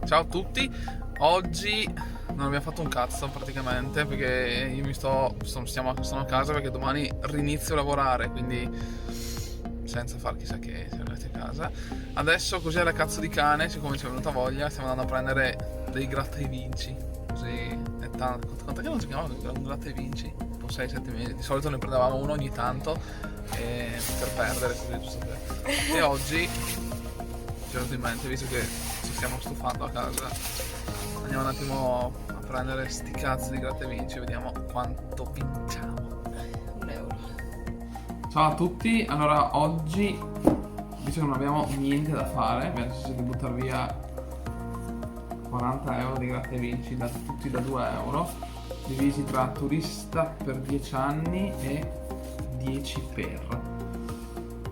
Ciao a tutti, oggi non abbiamo fatto un cazzo praticamente perché io sono a casa perché domani rinizio a lavorare, quindi senza far chissà che siamo arrivati a casa. Adesso così alla cazzo di cane, siccome ci è venuta voglia, stiamo andando a prendere dei gratta e vinci, così è tanto. Quanto che non si chiamava un gratta e vinci? Tipo 6-7 mesi, di solito ne prendevamo uno ogni tanto per perdere, così giusto per. E oggi ci è venuto in mente, visto che ci stiamo stufando a casa, andiamo un attimo a prendere sti cazzo di gratta e vinci e vediamo quanto vinciamo. 1 euro. Ciao a tutti, allora oggi, visto che non abbiamo niente da fare, abbiamo deciso di buttare via 40 euro di gratta e vinci, tutti da 2 euro, divisi tra turista per 10 anni e 10 per.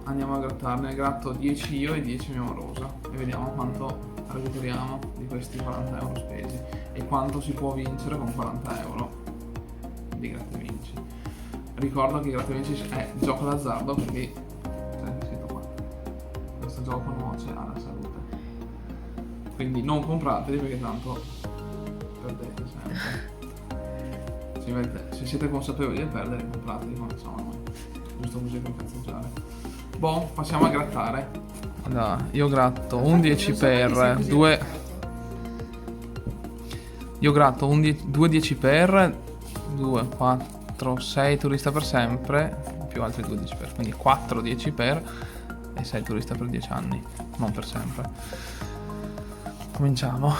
Andiamo a grattarne, gratto 10 io e 10 mio amorosa e vediamo quanto recuperiamo di questi 40 euro spesi e quanto si può vincere con 40 euro di gratta e vinci. Ricordo che gratta e vinci è gioco d'azzardo, quindi c'è scritto qua, questo gioco nuoce alla salute, quindi non comprateli perché tanto perdete sempre. Se siete consapevoli di perdere, comprateli come facciamo noi, giusto così per cazzeggiare. Boh, passiamo a grattare. Allora, io gratto un 10 per 2. Io gratto due 10 per 2, 4, 6 turista per sempre, più altri 2 10 per, quindi 4 10 per e 6 turista per 10 anni, non per sempre. Cominciamo.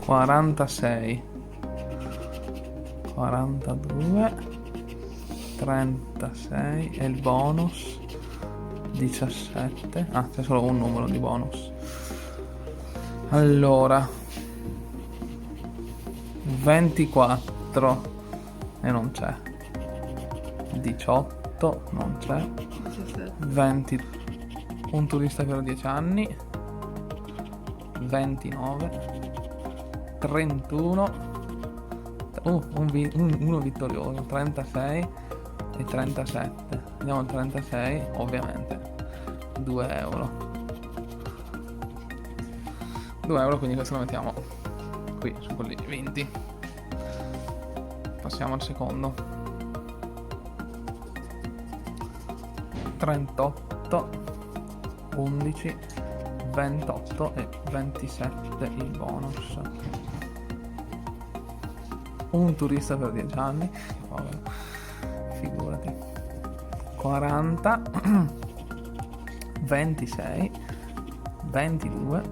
$46, 42, 36 e il bonus 17. Ah, c'è solo un numero di bonus. Allora 24 e non c'è, 18 non c'è, 17. 20 un turista per 10 anni, 29, 31, uno vittorioso, 36 e 37. Andiamo al 36, ovviamente 2 euro. 2 euro, quindi questo lo mettiamo qui su quelli 20. Passiamo al secondo. 38, 11, 28 e 27 il bonus. Un turista per 10 anni, povero, figurati. 40, 26, 22,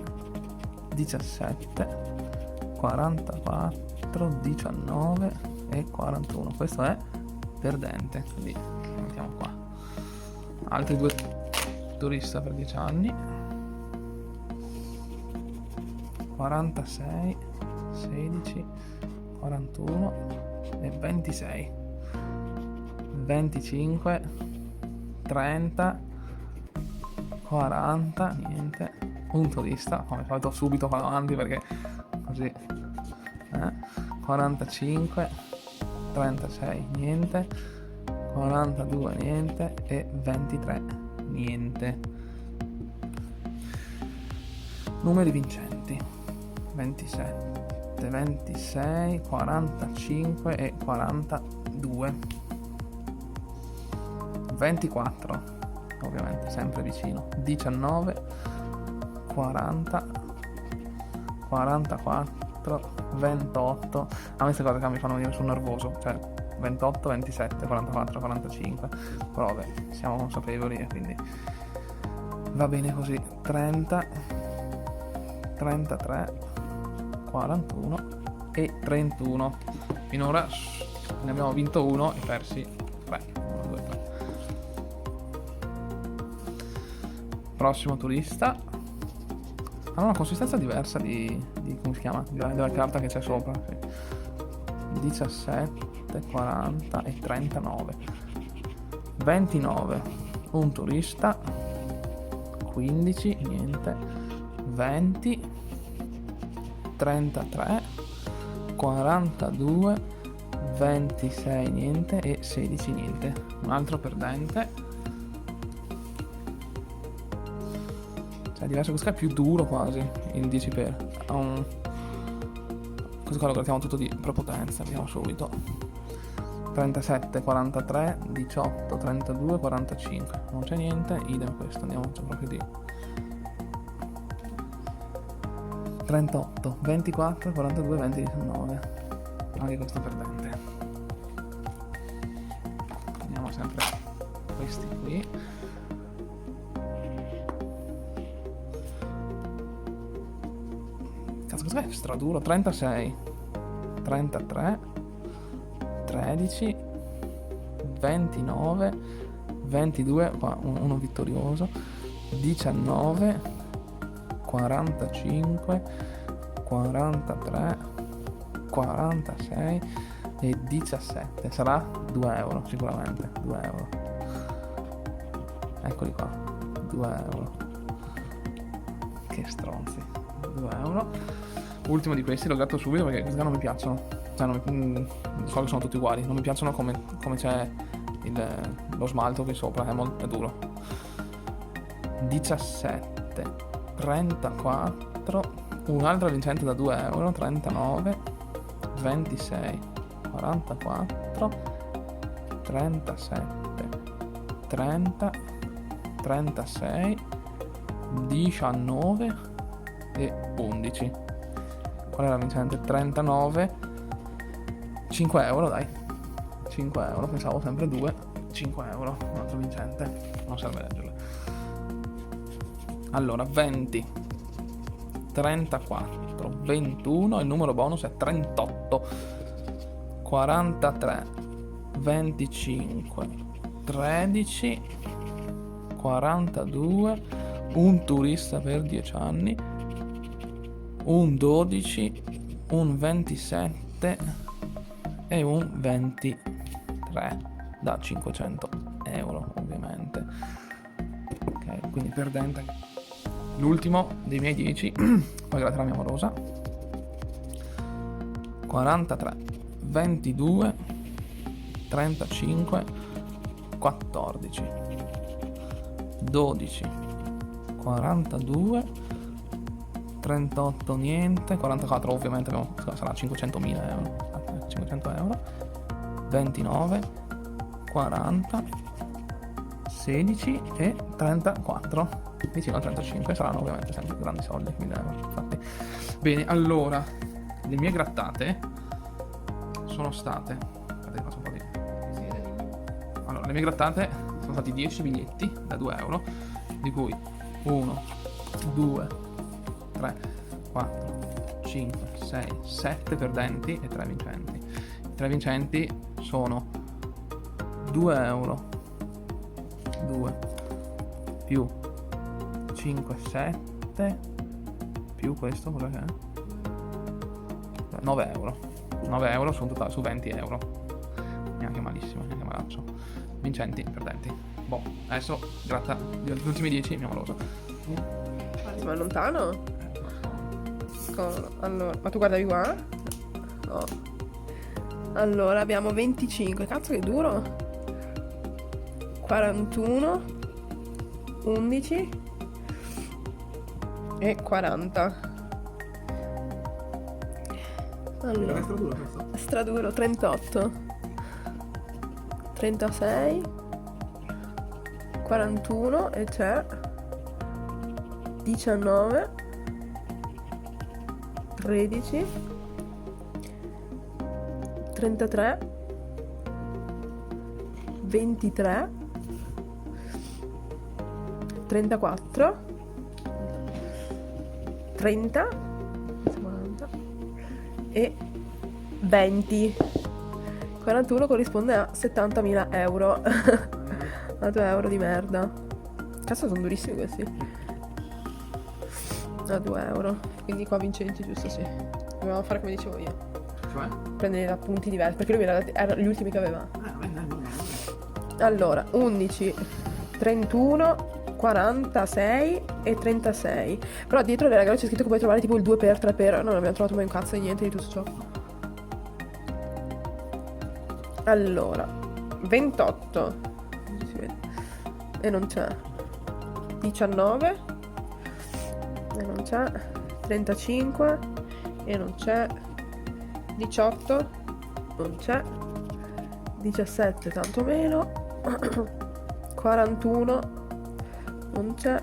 17, 44, 19 e 41. Questo è perdente, quindi lo mettiamo qua. Altri due turista per 10 anni. 46, 16, 41 e 26, 25, 30, 40, niente, un turista, come al solito subito vado avanti perché così, 45, 36, niente, 42, niente e 23, niente. Numeri vincenti: 27, 26, 45 e 42. 24, ovviamente sempre vicino, 19, 40, 44, 28. A me queste cose che mi fanno venire sul nervoso, cioè 28, 27, 44, 45, però vabbè, siamo consapevoli e quindi va bene così. 30, 33, 41 e 31. Finora ne abbiamo vinto uno e persi 3. 1, 2, 3. Prossimo turista. Ha una consistenza diversa di come si chiama? Della carta che c'è sopra. Sì. 17, 40 e 39. 29. Un turista. 15, niente. 20, 33, 42, 26 niente e 16 niente. Un altro perdente. Cioè diverso, questo qua è più duro quasi, il 10 per. Ha un... Questo qua lo grattiamo tutto di prepotenza, vediamo subito. 37, 43, 18, 32, 45. Non c'è niente, idem questo, andiamo proprio di 38, 24, 42, 20, 19. Anche questo perdente. Andiamo sempre questi qui. Cazzo, questo è straduro. 36, 33, 13, 29, 22, qua uno vittorioso, 19, 45, 43, 46 e 17. Sarà 2 euro sicuramente, 2 euro. Eccoli qua, 2 euro. Che stronzi, 2 euro. Ultimo di questi, lo gratto subito perché questi non mi piacciono. Cioè, so che sono tutti uguali, non mi piacciono come c'è lo smalto qui sopra, è duro. 17, 34, un'altra vincente da 2 euro, 39, 26, 44, 37, 30, 36, 19 e 11. Qual è la vincente? 39, 5 euro, dai. 5 euro, pensavo sempre 2. 5 euro, un altro vincente. Non serve leggerlo. Allora, 20, 34, 21, il numero bonus è 38, 43, 25, 13, 42, un turista per 10 anni, un 12, un 27 e un 23 da 500 euro ovviamente. Ok, quindi perdente l'ultimo dei miei 10. Poi grazie alla mia amorosa. 43, 22, 35, 14, 12, 42, 38 niente, 44 ovviamente sarà 500.000 euro, 500 euro, 29, 40, 16 e 34, vicino a 35, saranno ovviamente sempre grandi soldi, 1000 euro infatti. Bene, allora le mie grattate sono state, faccio un po' di... Allora, le mie grattate sono stati 10 biglietti da 2 euro, di cui 1, 2, 3, 4, 5, 6, 7 perdenti e 3 vincenti. I 3 vincenti sono 2 euro, 2 più 5, 7 più questo, cosa che è? 9 euro. 9 euro su un totale, su 20 euro. Neanche malissimo, neanche malaccio. Vincenti, perdenti. Boh, adesso gratta gli ultimi 10 mia amorosa. Ma è lontano? Allora, ma tu guardavi qua? No. Allora abbiamo 25, cazzo che duro. 41, 11 e 40. Allora, straduro 38, 36, 41 e c'è 19, 13, 33, 23, 34, 30, 40 e 20. 41 corrisponde a 70.000 euro. A 2 euro di merda. Cazzo, sono durissimi questi. A 2 euro. Quindi qua vincenti, giusto? Sì. Dovevamo fare come dicevo io. Cioè? Prendere da punti diversi. Perché lui erano gli ultimi che aveva. Allora, 11, 31, 46 e 36. Però dietro le regole c'è scritto che puoi trovare tipo il 2 per 3 per. Non abbiamo trovato mai un cazzo di niente di tutto ciò. Allora, 28 non si vede. E non c'è. 19 e non c'è. 35 e non c'è. 18 non c'è. 17 tanto meno. 41 non c'è.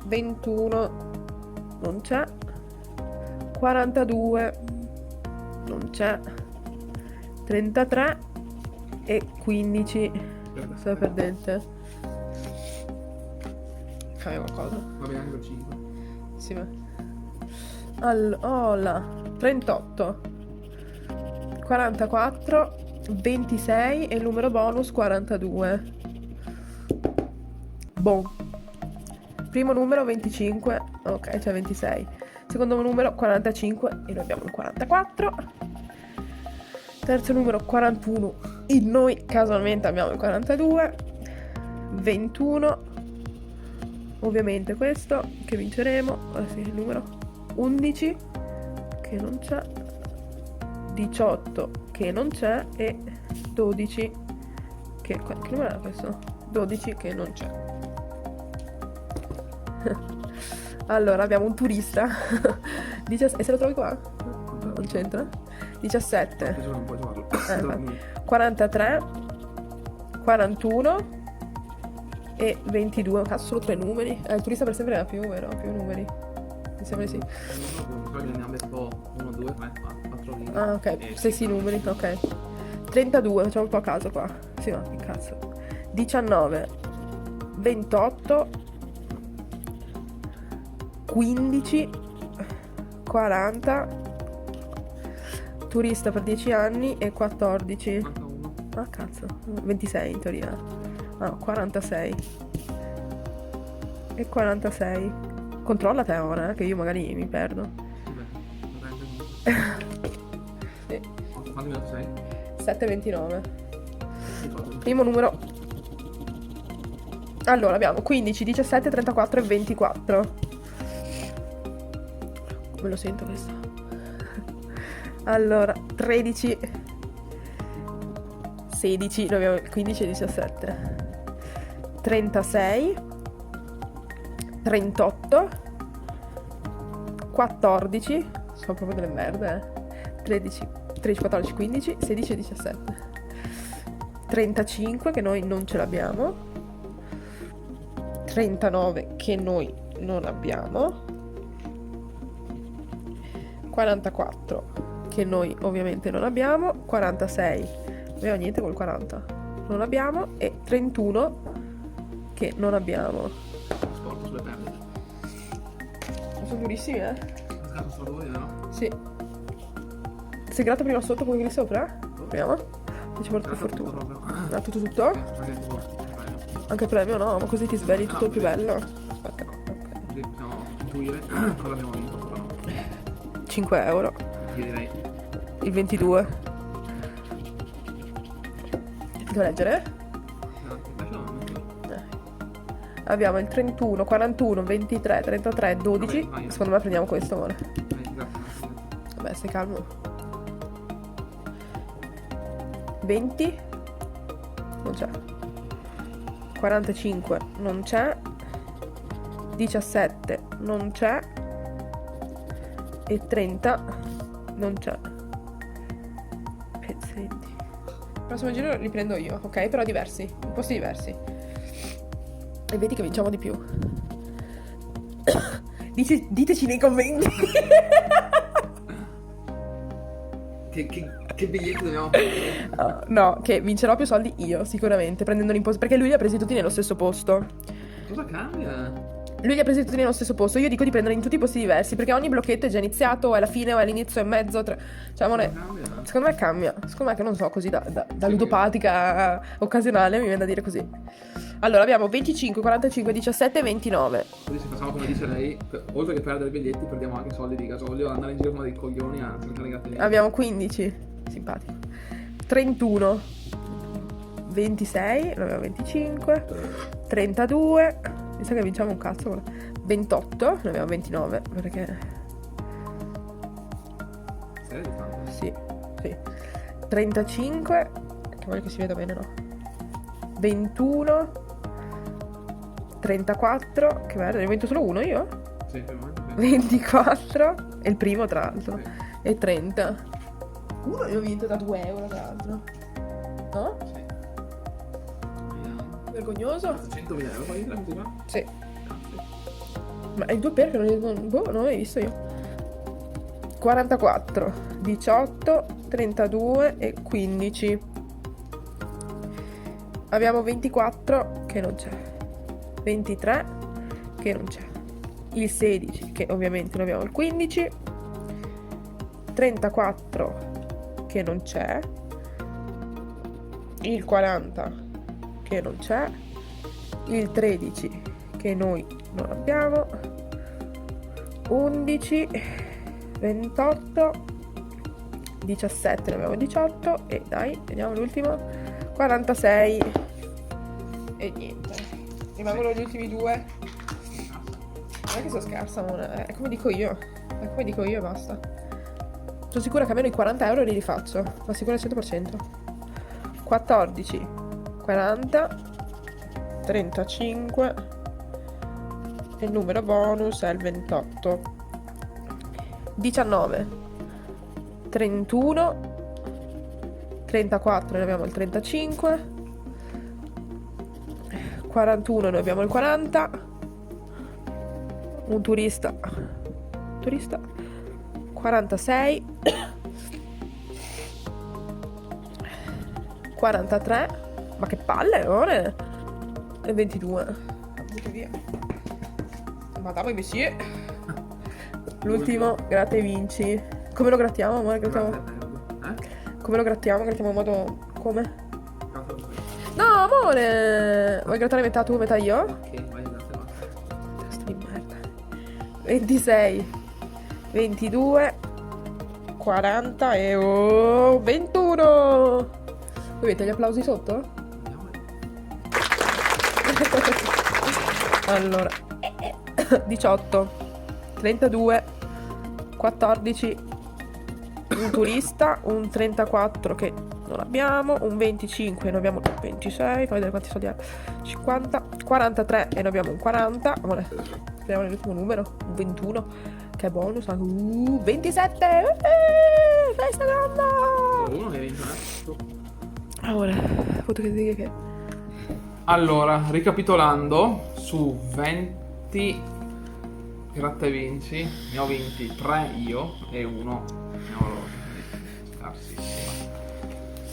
21 non c'è. 42 non c'è. 33 e 15. Stai perdente. Cambia qualcosa? Va bene anche per 5. Sì, ma... Allora, 38 44 26 e il numero bonus 42. Boh. Primo numero 25. Ok, c'è 26. Secondo numero 45 e noi abbiamo il 44. Terzo numero 41 e noi casualmente abbiamo il 42. 21. Ovviamente questo che vinceremo. Sì, il numero 11 che non c'è. 18 che non c'è e 12 che numero era questo? 12 che non c'è. Allora abbiamo un turista. E se lo trovi qua? Non c'entra? 17 Non puoi trovarlo. 43 41 e 22. Cazzo, solo 3 numeri. Il turista per sempre era più, vero? Più numeri. Mi sembra di sì. Poi ne abbiamo detto 1, 2, 3, 4 linee. Ah, ok. 6 numeri, ok. 32, facciamo un po' a caso qua. Sì, ma che cazzo. 19 28 15 40 turista per 10 anni e 14. Manca uno. Ah, cazzo. 26 in teoria. Ah, 46 e 46. Controlla te ora, che io magari mi perdo. Sì. Quanti minuti sei? 7,29. Primo numero. Allora abbiamo 15, 17, 34 e 24. Come lo sento questo? Allora 13 16, noi abbiamo 15 e 17. 36 38 14. Sono proprio delle merde, 13 14 15 16 e 17. 35 che noi non ce l'abbiamo. 39 che noi non abbiamo. 44 che noi ovviamente non abbiamo. 46 non abbiamo niente col 40, non abbiamo. E 31 che non abbiamo. Sporto sulle perdite. Sono durissimi, La scatola solo voi, no? Sì. Sei grato prima sotto poi qui sopra? Proviamo. E ci porta per fortuna. Ah, tutto? Anche il premio no, ma così ti svegli tutto più bello. Aspetta, ok. Così possiamo intuire cosa abbiamo vinto, però no. 5 euro. Io direi. Il 22. Devo leggere? Abbiamo il 31, 41, 23, 33, 12. Vabbè, vai. Secondo me prendiamo questo, amore. Grazie. Vabbè, stai calmo. 20. Non c'è. 45 non c'è. 17 non c'è. E 30 non c'è. Pezzenti. Il prossimo giro li prendo io, ok? Però diversi, in posti diversi. E vedi che vinciamo di più. Diteci nei commenti. Che biglietti dobbiamo fare? No, che vincerò più soldi io, sicuramente, prendendoli in posto. Perché lui li ha presi tutti nello stesso posto. Cosa cambia? Lui li ha presi tutti nello stesso posto. Io dico di prenderli in tutti i posti diversi. Perché ogni blocchetto è già iniziato, o è alla fine, o è all'inizio, o è in mezzo. Cioè, amore, Cambia? secondo me cambia. Secondo me che non so, così da ludopatica occasionale mi viene da dire così. Allora abbiamo 25, 45, 17 e 29. Quindi se facciamo come dice lei, oltre che perdere i biglietti, perdiamo anche soldi di gasolio, andare in giro come dei coglioni a cercare gattini. Abbiamo 15. Simpatico. 31. 26. Noi abbiamo 25. 32. Mi sa che vinciamo un cazzo ora. 28. Noi abbiamo 29. Perché... Serio di tanto? Sì. 35, che voglio che si veda bene, no? 21, 34, che merda, ne ho vinto solo uno io? Sì, per il momento sì. 24, è il primo tra l'altro, Sì. e 30. Uno ne ho vinto da 2 euro tra l'altro. No? Sì. Vediamo. Vergognoso? 100.000 euro poi la misura? Sì. Grazie. Ma è il 2 perché non l'ho mai visto io. 44, 18, 32 e 15. Abbiamo 24 che non c'è. 23 che non c'è. Il 16 che ovviamente non abbiamo il 15. 34 che non c'è. Il 40 che non c'è. Il 13 che noi non abbiamo. 11, 28, 17 ne abbiamo 18 e dai, vediamo l'ultimo, 46 e niente. Rimangono gli ultimi due. Non è che sono scarsa, Mona, è come dico io. È come dico io e basta. Sono sicura che almeno i 40 euro li rifaccio, ma sicura al 100%. 14, 40, 35 e il numero bonus è il 28. 19, 31, 34 ne abbiamo il 35, 41 ne abbiamo il 40, un turista, 46, 43, ma che palle, ore, e 22. Butti via. Madame monsieur. L'ultimo, gratta e vinci. Come lo grattiamo, amore? Come lo grattiamo? Grattiamo in modo... come? No, amore! Vuoi grattare metà tu, metà io? Ok, vai, grazie, basta. Testa di merda. 26, 22, 40 e... oh, 21! Voi avete gli applausi sotto? Andiamo. Allora, 18, 32, 14, un turista, un 34 che non abbiamo, un 25 e noi abbiamo 26, fammi vedere quanti soldi ha, 50, 43 e noi abbiamo un 40, amore, speriamo nell'ultimo numero, un 21 che è bonus, 27, festa grande! Solo uno che hai vinto, Tu. Amore, foto che ti dica che... Allora, ricapitolando, su 20 gratta e vinci, ne ho vinti 3 io e uno ne ho scarsissima.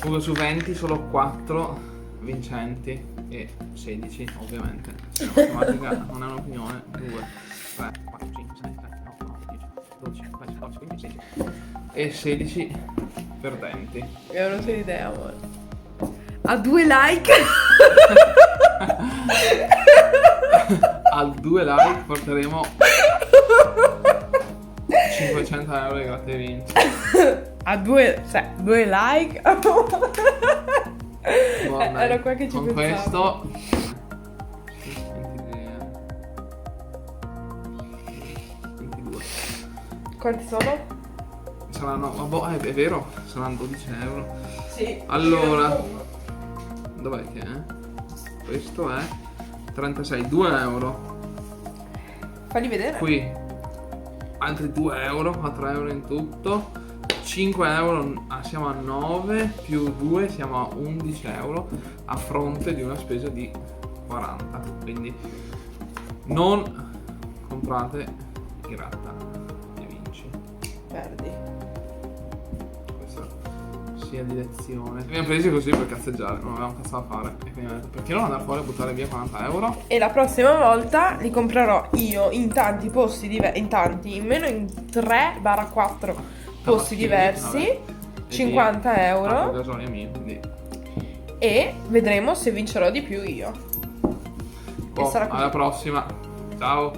Comunque su 20 solo 4 vincenti e 16 ovviamente. La matematica non è un'opinione. 2, 3, 4, 5, 6, 7, 8, 9, 10, 12, 13, 14, 15, 16 e 16 perdenti. Io non so idea, amore. A 2 like! Al 2 like porteremo 500 euro di gratta e vinci. A 2, cioè, 2 like. Buona, Era qua che ci con pensavo. questo 22. Quanti sono? Saranno, vabbè, è vero, saranno 12 euro. Sì. Allora, dov'è che è? Questo è 36, 2 euro. Falli vedere. Qui altri 2 euro, a 3 euro in tutto. 5 euro, siamo a 9 più 2 siamo a 11 euro a fronte di una spesa di 40. Quindi non comprate gratta e vinci. Perdi. Questa sia di lezione. Abbiamo presi così per cazzeggiare, non avevamo cazzo da fare. E quindi ho detto, perché non andare fuori a buttare via 40 euro? E la prossima volta li comprerò io in tanti posti diversi. In tanti, almeno in 3-4 posti diversi. Vabbè. 50 euro. Gasolio mio, quindi. E vedremo se vincerò di più io. Boh, sarà così. alla prossima. Ciao.